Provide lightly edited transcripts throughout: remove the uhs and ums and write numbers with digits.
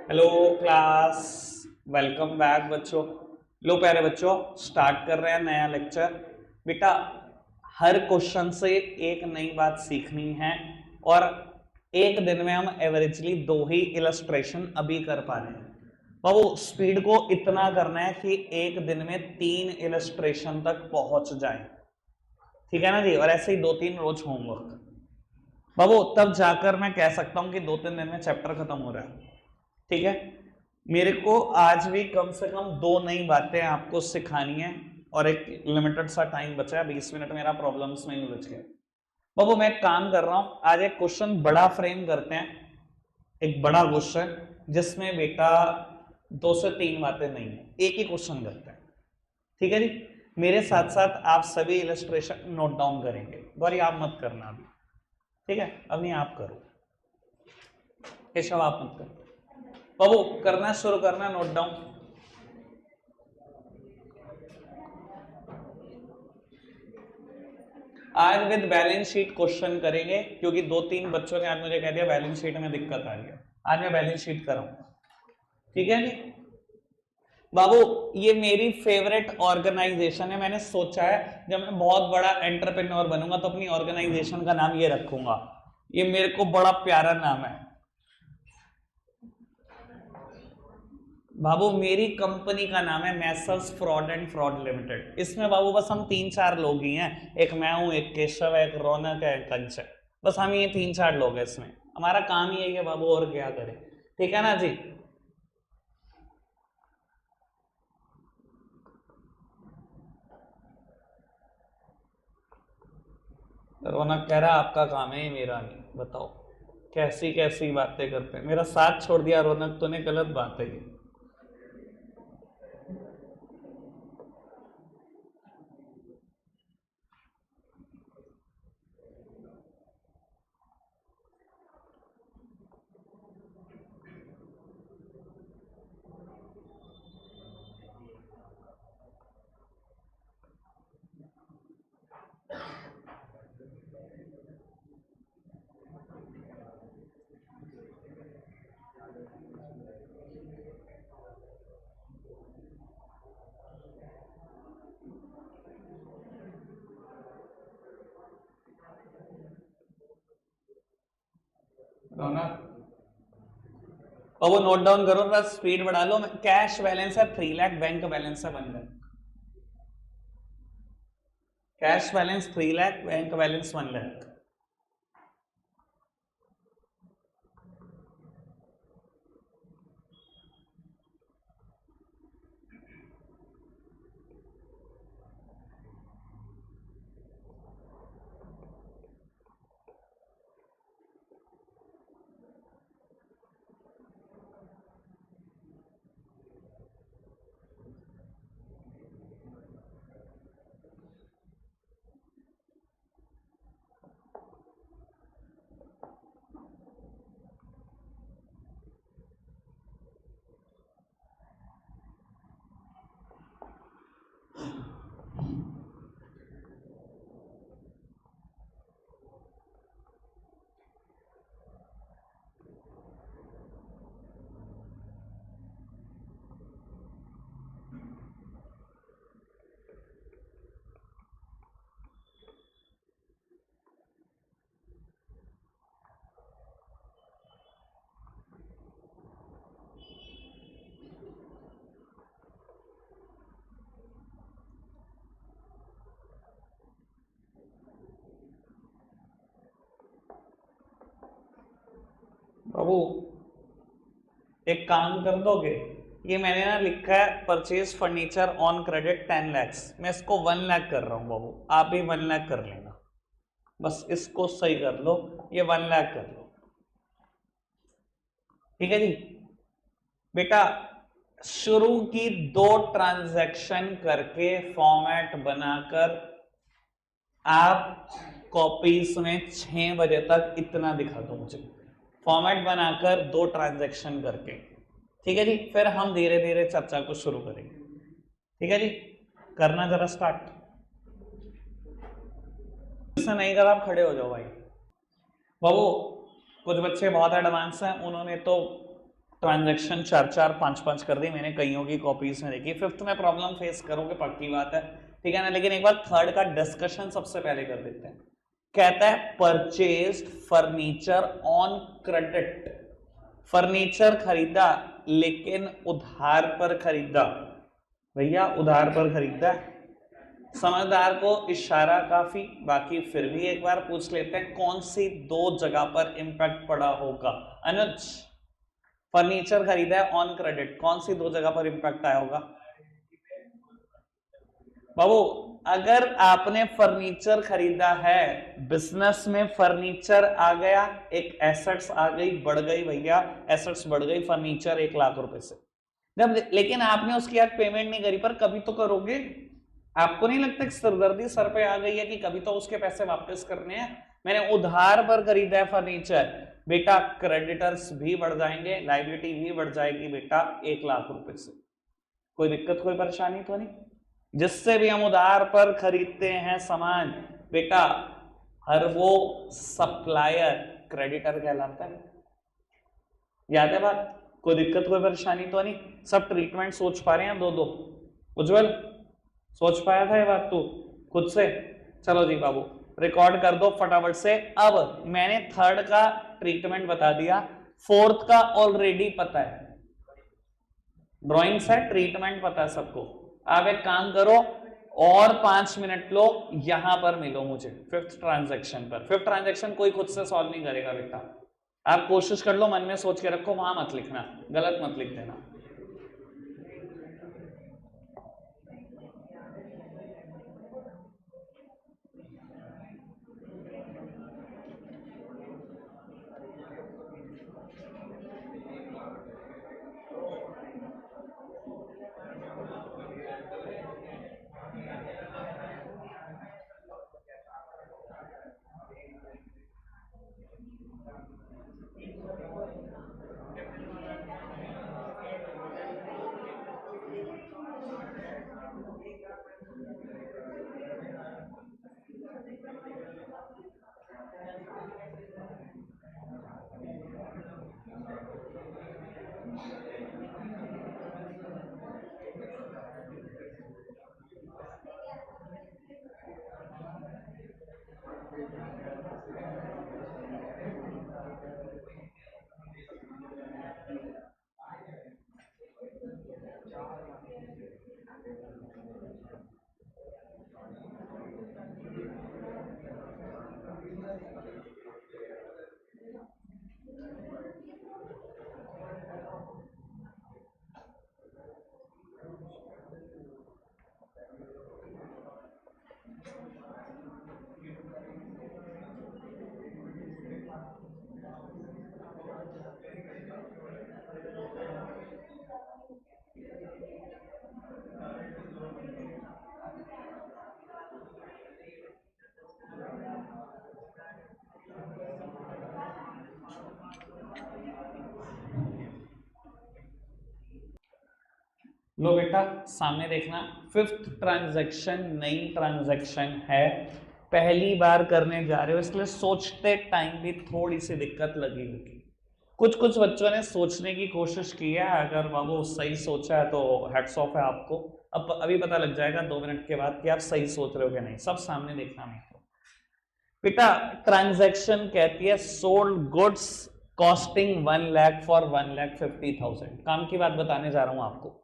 Hello class, welcome back बच्चों। लो प्यारे बच्चों, स्टार्ट कर रहे हैं नया लेक्चर। बेटा, हर क्वेश्चन से एक नई बात सीखनी है और एक दिन में हम एवरेजली 2 ही इलस्ट्रेशन अभी कर पा रहे हैं। बाबू स्पीड को इतना करना है कि एक दिन में 3 इलस्ट्रेशन तक पहुंच जाए, ठीक है ना जी। और ऐसे ही 2-3 रोज होमवर्क बाबू, तब जाकर मैं कह सकता हूं कि 2-3 दिन में चैप्टर खत्म हो रहा है, ठीक है। मेरे को आज भी कम से कम 2 नई बातें आपको सिखानी है और एक लिमिटेड सा टाइम बचा है, 20 मिनट मेरा प्रॉब्लम्स में ही उलझ गया। बाबू मैं एक काम कर रहा हूं, आज एक क्वेश्चन बड़ा फ्रेम करते हैं, एक बड़ा क्वेश्चन जिसमें बेटा 2 से 3 बातें नहीं है, एक ही क्वेश्चन करते हैं, ठीक है जी। मेरे साथ साथ आप सभी इलस्ट्रेशन नोट डाउन करेंगे, गौरी आप मत करना अभी, ठीक है। अब नहीं आप करो, केशव आप मत करो। बाबू करना शुरू करना, नोट डाउन। आज विद बैलेंस शीट क्वेश्चन करेंगे क्योंकि 2-3 बच्चों ने आज मुझे कह दिया बैलेंस शीट में दिक्कत आ रही है। आज मैं बैलेंस शीट कराऊंगा, ठीक है जी। बाबू ये मेरी फेवरेट ऑर्गेनाइजेशन है, मैंने सोचा है जब मैं बहुत बड़ा एंटरप्रेन्योर बनूंगा तो अपनी ऑर्गेनाइजेशन का नाम ये रखूंगा। ये मेरे को बड़ा प्यारा नाम है बाबू, मेरी कंपनी का नाम है Messrs fraud and fraud limited. इसमें बाबू बस हम 3-4 लोग ही हैं, एक मैं हूं, एक केशव है, एक रौनक है, एक कंच है। बस हम ये 3-4 लोग हैं इसमें, हमारा काम ही है बाबू, और क्या करें, ठीक है ना जी। रौनक कह रहा आपका काम है, मेरा नहीं। बताओ कैसी कैसी बातें करते हैं, मेरा साथ छोड़ दिया रौनक, तूने गलत बात है ये। रौनक और वो नोट डाउन करो, बस स्पीड बढ़ा लो। कैश बैलेंस है 3 लाख, बैंक बैलेंस है 1 lakh. Cash balance 3 lakh, bank balance 1 lakh. बाबू एक काम कर दोगे, ये मैंने ना लिखा है purchase furniture on credit 10 lakhs, मैं इसको 1 लाख कर रहा हूं बाबू, आप भी 1 लाख कर लेना। बस इसको सही कर लो, ये 1 लाख कर लो, ठीक है जी। बेटा शुरू की 2 ट्रांजैक्शन करके फॉर्मेट बनाकर आप कॉपीज में 6 बजे तक इतना दिखा दो मुझे, फॉर्मेट बनाकर 2 ट्रांजैक्शन करके, ठीक है जी। फिर हम धीरे धीरे चर्चा को शुरू करेंगे, ठीक है जी। करना जरा स्टार्ट, ऐसा नहीं कर, आप खड़े हो जाओ भाई। बाबू कुछ बच्चे बहुत एडवांस हैं, उन्होंने तो ट्रांजैक्शन 4-4, 5-5 कर दी मैंने, कईयों की कॉपीज में देखी। फिफ्थ में प्रॉब्लम फेस करोगे पक्की बात है, ठीक है ना। लेकिन एक बार थर्ड का डिस्कशन सबसे पहले कर देते हैं। कहता है purchased furniture on credit, furniture खरीदा लेकिन उधार पर खरीदा। भैया उधार पर खरीदा, समझदार को इशारा काफी, बाकी फिर भी एक बार पूछ लेते हैं कौन सी दो जगह पर इंपैक्ट पड़ा होगा। अनुज, फर्नीचर खरीदा है ऑन क्रेडिट, कौन सी दो जगह पर इंपैक्ट आया होगा बाबू? अगर आपने फर्नीचर खरीदा है, बिजनेस में फर्नीचर आ गया, एक एसेट्स आ गई, बढ़ गई भैया, एसेट्स बढ़ गई, फर्नीचर 1 लाख रुपए से जब, लेकिन आपने उसकी आज पेमेंट नहीं करी, पर कभी तो करोगे। आपको नहीं लगता कि सिरदर्दी सर पे आ गई है कि कभी तो उसके पैसे वापस करने हैं? मैंने उधार पर खरीदा है फर्नीचर, बेटा क्रेडिटर्स भी बढ़ जाएंगे, लायबिलिटी भी बढ़ जाएगी बेटा 1 लाख रुपए से। कोई दिक्कत कोई परेशानी तो नहीं? जिससे भी हम उधार पर खरीदते हैं सामान बेटा, हर वो सप्लायर क्रेडिटर कहलाता है। याद है बात? कोई दिक्कत कोई परेशानी तो नहीं? सब ट्रीटमेंट सोच पा रहे हैं? दो उज्जवल सोच पाया था ये बात तू खुद से? चलो जी बाबू रिकॉर्ड कर दो फटाफट से। अब मैंने थर्ड का ट्रीटमेंट बता दिया, फोर्थ का ऑलरेडी पता है, ड्राइंग से ट्रीटमेंट पता है सबको। आप एक काम करो और 5 मिनट लो, यहां पर मिलो मुझे फिफ्थ ट्रांजैक्शन पर। फिफ्थ ट्रांजैक्शन कोई खुद से सॉल्व नहीं करेगा बेटा, आप कोशिश कर लो, मन में सोच के रखो, वहां मत लिखना, गलत मत लिख देना। लो बेटा सामने देखना, फिफ्थ ट्रांजैक्शन नई ट्रांजैक्शन है, पहली बार करने जा रहे हो, इसलिए सोचते टाइम भी थोड़ी सी दिक्कत लगी होगी। कुछ बच्चों ने सोचने की कोशिश की है, अगर बाबू सही सोचा है तो हैट्स ऑफ है आपको। अब अभी पता लग जाएगा 2 मिनट के बाद कि आप सही सोच रहे हो कि नहीं, सब सामने देखना नहीं तो। बेटा ट्रांजैक्शन कहती है sold goods costing 1 lakh for 1,50,000। काम की बात बताने जा रहा हूं आपको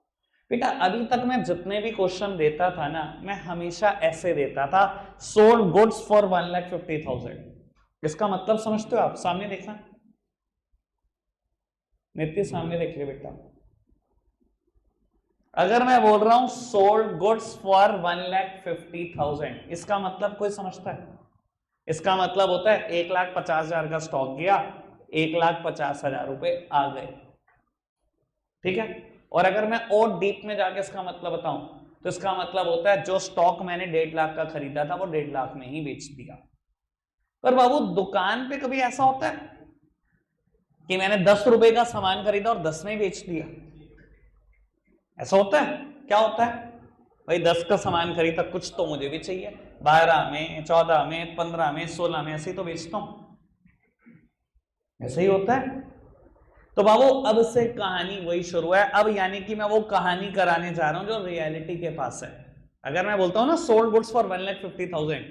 बेटा। अभी तक मैं जितने भी क्वेश्चन देता था ना, मैं हमेशा ऐसे देता था, सोल्ड गुड्स फॉर 1,50,000। इसका मतलब समझते हो आप? सामने देखना, नित्य सामने देख ले बेटा। अगर मैं बोल रहा हूं सोल्ड गुड्स फॉर 1,50,000, इसका मतलब कोई समझता है? इसका मतलब होता है 1,50,000 का स्टॉक गया, 1,50,000 रुपए आ गए, ठीक है। और अगर मैं और डीप में जाके इसका मतलब बताऊं तो इसका मतलब होता है जो स्टॉक मैंने 1.5 लाख का खरीदा था वो 1.5 लाख में ही बेच दिया। पर बाबू दुकान पे कभी ऐसा होता है कि मैंने 10 रुपए का सामान खरीदा और 10 में बेच दिया? ऐसा होता है? क्या होता है भाई, 10 का सामान खरीदा, कुछ तो मुझे भी चाहिए, 12 में, 14 में, 15 में, 16 में, ऐसे ही तो बेचता हूं। ऐसा ही होता है। तो बाबू अब से कहानी वही शुरू है। अब यानी कि मैं वो कहानी कराने जा रहा हूं जो रियलिटी के पास है। अगर मैं बोलता हूं ना सोल्ड गुड्स फॉर 1,50,000,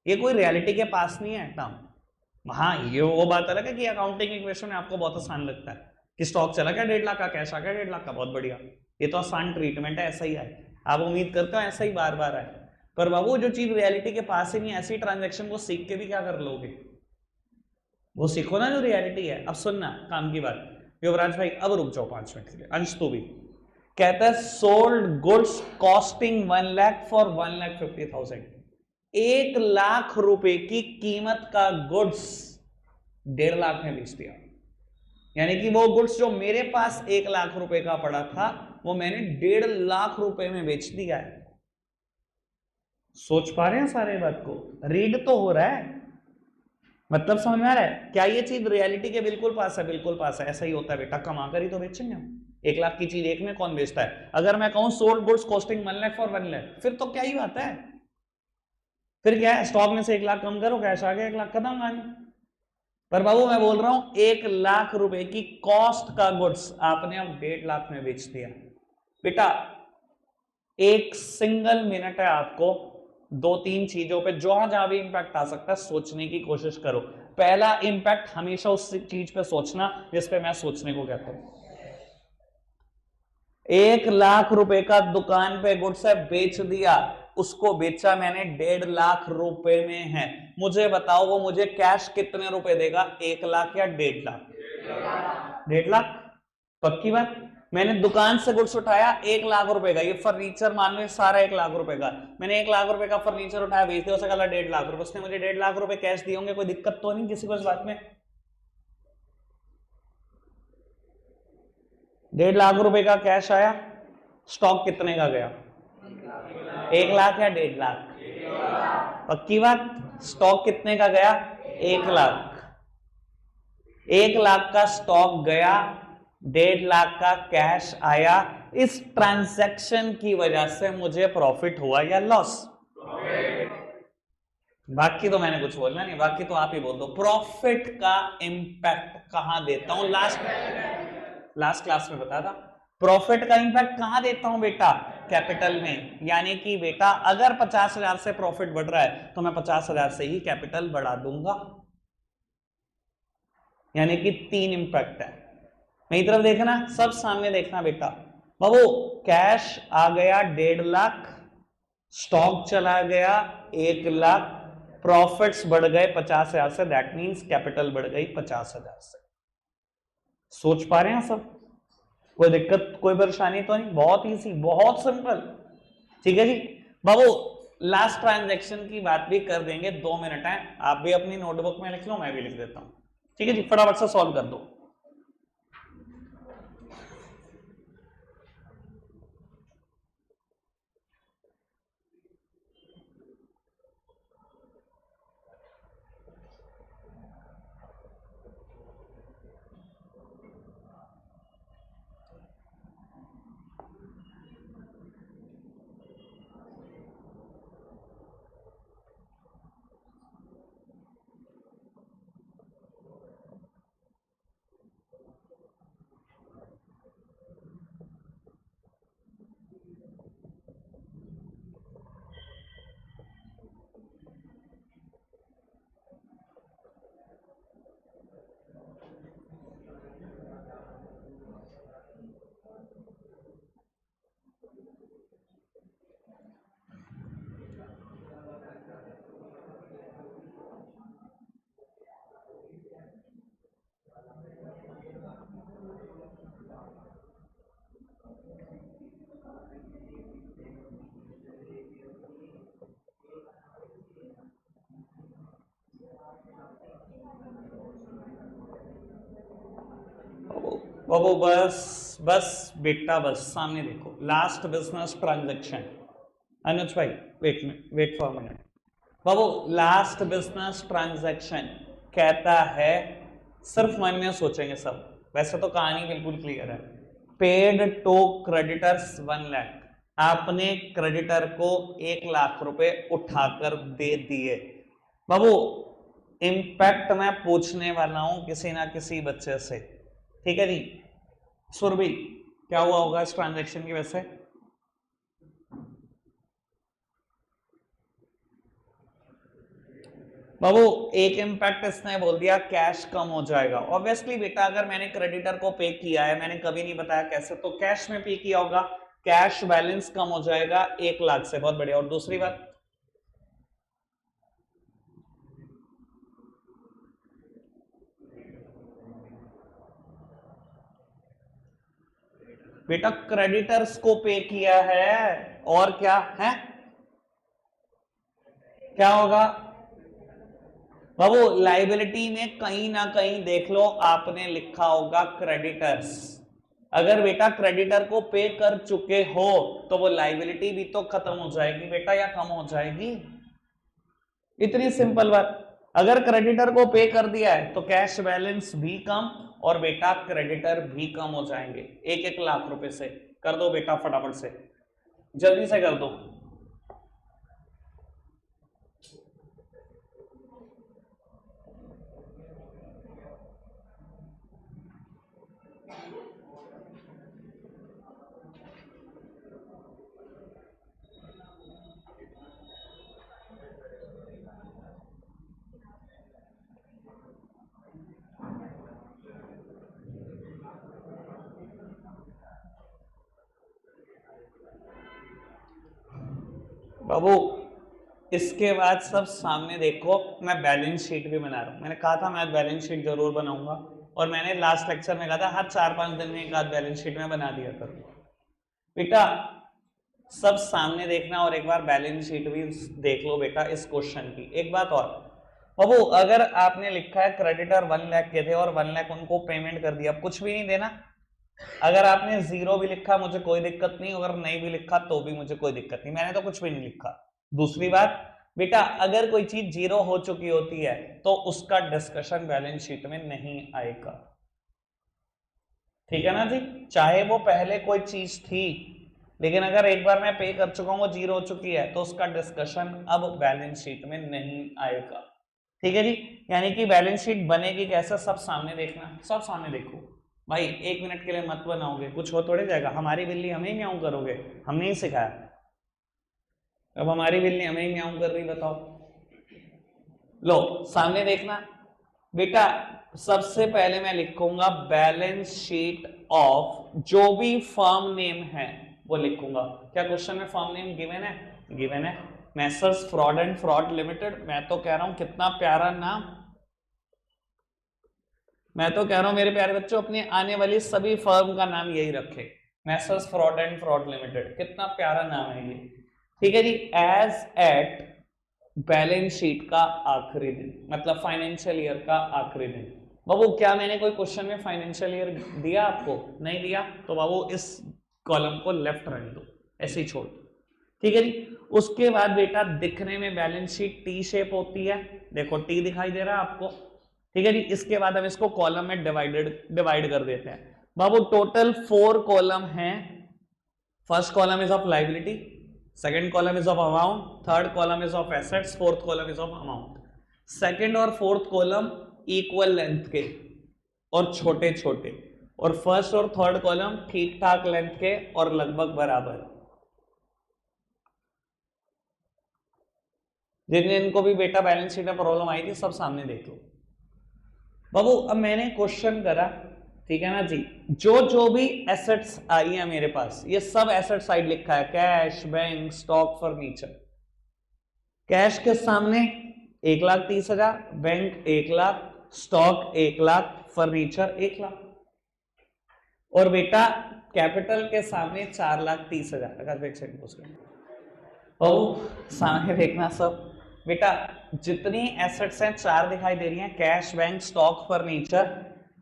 ये कोई रियलिटी के पास नहीं है टर्म। हाँ ये वो बात अलग है कि अकाउंटिंग इक्वेशन में आपको बहुत आसान लगता है कि स्टॉक चला गया 1.5 लाख का, कैश आ गया 1.5 लाख का, बहुत बढ़िया, ये तो आसान ट्रीटमेंट है, ऐसा ही है। आप उम्मीद करते हो ऐसा ही बार बार आए, पर बाबू जो चीज रियलिटी के पास ही नहीं, ऐसी ट्रांजेक्शन को सीख के भी क्या कर लोगे? वो सीखो ना जो रियलिटी है। अब सुनना काम की बात, युवराज भाई अब रुक जाओ 5 मिनट के लिए। अंश तो भी कहता है sold goods costing 1 lakh for 1,50,000, 1 lakh रुपए की कीमत का गुड्स 1.5 लाख में बेच दिया। यानी कि वो गुड्स जो मेरे पास 1 लाख रुपए का पड़ा था वो मैंने 1.5 लाख रुपए में बेच दिया है। सोच पा रहे हैं सारे बात को? रीड तो हो रहा है, मतलब समझ में आ रहा है? क्या ये चीज रियलिटी के बिल्कुल पास है? बिल्कुल पास है। ऐसा ही होता है बेटा, कमा कर ही तो बेचेंगे हम। 1 लाख की चीज एक में कौन बेचता है? अगर मैं कहूं sold goods costing 1 lakh for 1 lakh, फिर तो क्या ही बात है? फिर क्या है, स्टॉक में से 1 लाख कम करो, कैश आ गया 1 लाख, खत्म कहानी। पर बाबू मैं बोल रहा हूं 1 लाख रुपए की कॉस्ट का गुड्स आपने अब 1.5 लाख में बेच दिया। बेटा एक सिंगल मिनट है आपको 2-3 चीजों पे जहां भी इंपैक्ट आ सकता है सोचने की कोशिश करो। पहला इंपैक्ट हमेशा उस चीज पे सोचना जिस पे मैं सोचने को कहता हूं। 1 लाख रुपए का दुकान पे गुड्स है, बेच दिया, उसको बेचा मैंने 1.5 लाख रुपए में है। मुझे बताओ वो मुझे कैश कितने रुपए देगा, 1 लाख या 1.5 लाख? 1.5 लाख पक्की बात। मैंने दुकान से गुड्स उठाया 1 लाख रुपए का, ये फर्नीचर मान लो सारा 1 लाख रुपए का, मैंने 1 लाख रुपए का फर्नीचर उठाया, बेच दिया, उसका 1.5 लाख रुपए, उसने मुझे 1.5 लाख रुपए कैश दिए होंगे, कोई दिक्कत तो नहीं किसी को इस बात में? 1.5 लाख रुपए का कैश आया, स्टॉक कितने का गया? 1 लाख या 1.5 लाख? पक्की बात, स्टॉक कितने का गया? 1 लाख। 1 लाख का स्टॉक गया, 1.5 लाख का कैश आया। इस ट्रांजैक्शन की वजह से मुझे प्रॉफिट हुआ या लॉस? बाकी तो मैंने कुछ बोलना नहीं, बाकी तो आप ही बोल दो। प्रॉफिट का इंपैक्ट कहां देता हूं? लास्ट क्लास में बताया था, प्रॉफिट का इंपैक्ट कहां देता हूं बेटा? कैपिटल में। यानी कि बेटा अगर 50,000 से प्रॉफिट बढ़ रहा है तो मैं 50,000 से ही कैपिटल बढ़ा दूंगा। यानी कि 3 इंपैक्ट है। मेरी तरफ देखना, सब सामने देखना बेटा। बाबू कैश आ गया 1.5 लाख, स्टॉक चला गया 1 लाख, प्रॉफिट्स बढ़ गए 50,000 से, दैट मींस कैपिटल बढ़ गई 50,000 से। सोच पा रहे हैं सब? कोई दिक्कत कोई परेशानी तो नहीं? बहुत इजी, बहुत सिंपल। ठीक है जी बाबू, लास्ट ट्रांजैक्शन की बात भी कर देंगे, 2 मिनट है, आप भी अपनी नोटबुक में लिख लो, मैं भी लिख देता हूं। ठीक है जी, फटाफट से सॉल्व कर दो। बाबू बस बस बेटा बस, सामने देखो, लास्ट बिजनेस ट्रांजैक्शन। अनुज भाई वेट फॉर मिनट। बाबू लास्ट बिजनेस ट्रांजैक्शन कहता है, सिर्फ मन में सोचेंगे सब, वैसे तो कहानी बिल्कुल क्लियर है। पेड टू क्रेडिटर्स 1 लाख, आपने क्रेडिटर को 1 लाख रुपए उठाकर दे दिए। बाबू इंपैक्ट मैं पूछने वाला हूं किसी ना किसी बच्चे से, ठीक है जी। सुरभि, क्या हुआ होगा इस ट्रांजैक्शन की वजह से? बाबू एक इम्पैक्ट इसने बोल दिया कैश कम हो जाएगा। ऑब्वियसली बेटा अगर मैंने क्रेडिटर को पे किया है, मैंने कभी नहीं बताया कैसे, तो कैश में पे किया होगा, कैश बैलेंस कम हो जाएगा 1 लाख से। बहुत बढ़िया। और दूसरी बात, बेटा क्रेडिटर्स को पे किया है और क्या है, क्या होगा बाबू? लाइबिलिटी में कहीं ना कहीं देख लो आपने लिखा होगा क्रेडिटर्स। अगर बेटा क्रेडिटर को पे कर चुके हो तो वो लाइबिलिटी भी तो खत्म हो जाएगी बेटा, या कम हो जाएगी। इतनी सिंपल बात। अगर क्रेडिटर को पे कर दिया है तो कैश बैलेंस भी कम और बेटा क्रेडिटर भी कम हो जाएंगे। 1-1 लाख रुपए से कर दो बेटा, फटाफट से जल्दी से कर दो। बाबू इसके बाद सब सामने देखो, मैं बैलेंस शीट भी बना रहा हूं। मैंने कहा था मैं बैलेंस शीट जरूर बनाऊंगा, और मैंने लास्ट लेक्चर में कहा था हर 4-5 दिन में एक आध बैलेंस शीट में बना दिया करूंगा। बेटा सब सामने देखना और एक बार बैलेंस शीट भी देख लो बेटा इस क्वेश्चन की। एक बात और बाबू, अगर आपने लिखा है क्रेडिटर 1 लाख के थे और 1 लाख उनको पेमेंट कर दिया, अब कुछ भी नहीं देना। अगर आपने 0 भी लिखा मुझे कोई दिक्कत नहीं, अगर नहीं भी लिखा तो भी मुझे कोई दिक्कत नहीं, मैंने तो कुछ भी नहीं लिखा। दूसरी बात बेटा, अगर कोई चीज 0 हो चुकी होती है तो उसका डिस्कशन बैलेंस शीट में नहीं आएगा। ठीक है ना जी? चाहे वो पहले कोई चीज थी, लेकिन अगर एक बार मैं पे कर चुका हूं, वो 0 हो चुकी है, तो उसका डिस्कशन अब बैलेंस शीट में नहीं आएगा। ठीक है जी? यानी कि बैलेंस शीट बनेगी कैसे, सब सामने देखना, सब सामने देखो भाई। 1 मिनट के लिए मत बनाओगे, कुछ हो थोड़े जाएगा। हमारी बिल्ली हमें ही म्याऊं करोगे, हमने ही सिखाया। अब हमारी बिल्ली हमें ही म्याऊं कर रही, बताओ। लो सामने देखना बेटा, सबसे पहले मैं लिखूंगा बैलेंस शीट ऑफ, जो भी फर्म नेम है वो लिखूंगा। क्या क्वेश्चन में फर्म नेम गिवन है? गिवन है, Messrs fraud and fraud limited. मैं तो कह रहा हूं कितना प्यारा नाम, मैं तो कह रहा हूं मेरे प्यारे बच्चों अपनी आने वाली सभी फर्म का नाम यही रखे, Messrs fraud and fraud limited. कितना प्यारा नाम है ये। ठीक है जी। एज एट बैलेंस शीट का आखिरी दिन, मतलब फाइनेंशियल ईयर का आखिरी दिन। बाबू क्या मैंने कोई क्वेश्चन में फाइनेंशियल ईयर दिया आपको? नहीं दिया, तो बाबू इस कॉलम को लेफ्ट रहने दो, ऐसे ही छोड़ दो। ठीक है जी। उसके बाद बेटा दिखने में बैलेंस शीट टी शेप होती है, देखो टी दिखाई दे रहा है आपको। ठीक है जी। इसके बाद हम इसको कॉलम में डिवाइड कर देते हैं। बाबू टोटल 4 कॉलम हैं। First column is of liability, second column is of amount, third column is of assets, fourth column is of amount. Second और फोर्थ कॉलम इक्वल लेंथ के और छोटे छोटे, और फर्स्ट और थर्ड कॉलम ठीक ठाक लेंथ के और लगभग बराबर। जिन जिनको भी बेटा बैलेंस शीट में प्रॉब्लम आई थी सब सामने देख लो। बाबू अब मैंने क्वेश्चन करा, ठीक है ना जी, जो जो भी एसेट्स आई है मेरे पास, ये सब एसेट साइड लिखा है, cash, bank, stock, furniture. Cash के सामने 1,30,000, बैंक 1,00,000, स्टॉक 1,00,000, फर्नीचर 1,00,000। और बेटा कैपिटल के सामने 4,30,000। सामने देखना सब बेटा, जितनी एसेट्स हैं 4 दिखाई दे रही हैं, कैश, बैंक, स्टॉक, फर्नीचर।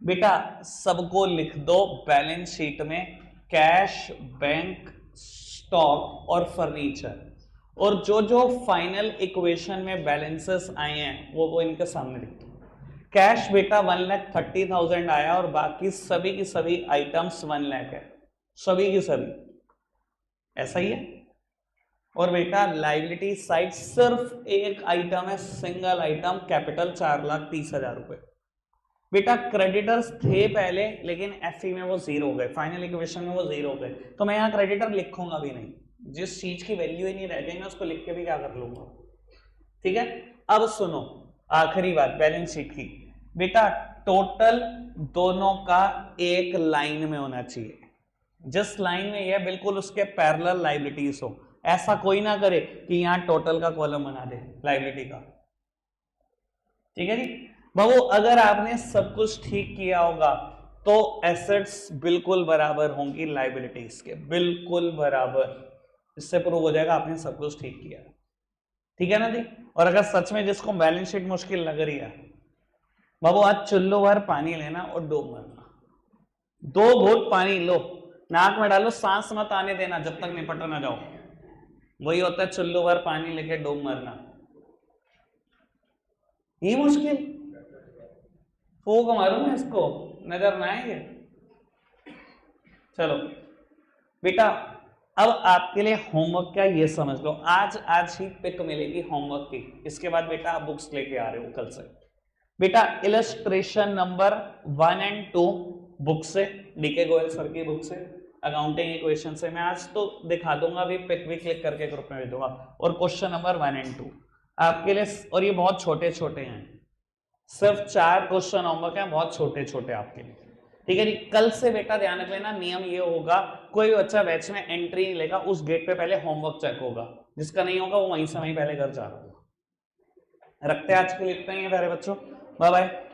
बेटा सबको लिख दो बैलेंस शीट में, कैश, बैंक, स्टॉक और फर्नीचर। और जो जो फाइनल इक्वेशन में बैलेंसेस आए हैं वो इनके सामने लिख दो। कैश बेटा 1,30,000 आया और बाकी सभी की सभी आइटम्स 1 लाख है, सभी की सभी, ऐसा ही है। और बेटा लाइबिलिटी साइड सिर्फ एक आइटम है, सिंगल आइटम, कैपिटल 4,30,000 रुपए। बेटा क्रेडिटर्स थे पहले, लेकिन एफई में वो जीरो हो गए, फाइनल इक्वेशन में वो जीरो हो गए, तो मैं यहाँ क्रेडिटर लिखूंगा भी नहीं, जिस चीज की वैल्यू ही नहीं रह गई मैं उसको लिख के भी क्या कर लूंगा। ठीक है, अब सुनो आखिरी बात बैलेंस शीट की। बेटा टोटल दोनों का एक लाइन में होना चाहिए, जिस लाइन में यह बिल्कुल उसके पैरेलल लायबिलिटीज हो। ऐसा कोई ना करे कि यहां टोटल का कॉलम बना दे लायबिलिटी का। ठीक है जी बाबू, अगर आपने सब कुछ ठीक किया होगा तो एसेट्स बिल्कुल बराबर होंगी लायबिलिटीज के, बिल्कुल बराबर। इससे प्रूव हो जाएगा आपने सब कुछ ठीक किया। ठीक है ना जी। और अगर सच में जिसको बैलेंस शीट मुश्किल लग रही है बाबू, आज चुल्लू भर पानी लेना और डूब मरना, 2 घूंट पानी लो, नाक में डालो, सांस मत आने देना जब तक निपट ना जाओ। वही होता है चुल्लू भर पानी लेके डूब मरना। ये मुश्किल, फूक मारू मैं इसको, नजर ना आएंगे। चलो बेटा, अब आपके लिए होमवर्क क्या ये समझ लो, आज ही पिक मिलेगी होमवर्क की, इसके बाद बेटा आप बुक्स लेके आ रहे हो कल से। बेटा इलस्ट्रेशन नंबर 1 और 2 बुक से, डीके गोयल सर की बुक से, अकाउंटिंग इक्वेशन से, मैं आज तो दिखा दूंगा, अभी पिक भी क्लिक करके ग्रुप में भेज दूंगा। और क्वेश्चन नंबर 1 और 2 आपके लिए, और ये बहुत छोटे छोटे हैं, सिर्फ 4 क्वेश्चन होमवर्क हैं, बहुत छोटे छोटे आपके लिए। ठीक है जी, कल से बेटा ध्यान रख लेना, नियम ये होगा कोई बच्चा बैच में एंट्री नहीं लेगा, उस गेट पे पहले होमवर्क चेक होगा, जिसका नहीं होगा वो वहीं से वहीं पहले घर जा रहा होगा। रखते हैं आज के लिए इतना ही है प्यारे बच्चों, बाय बाय।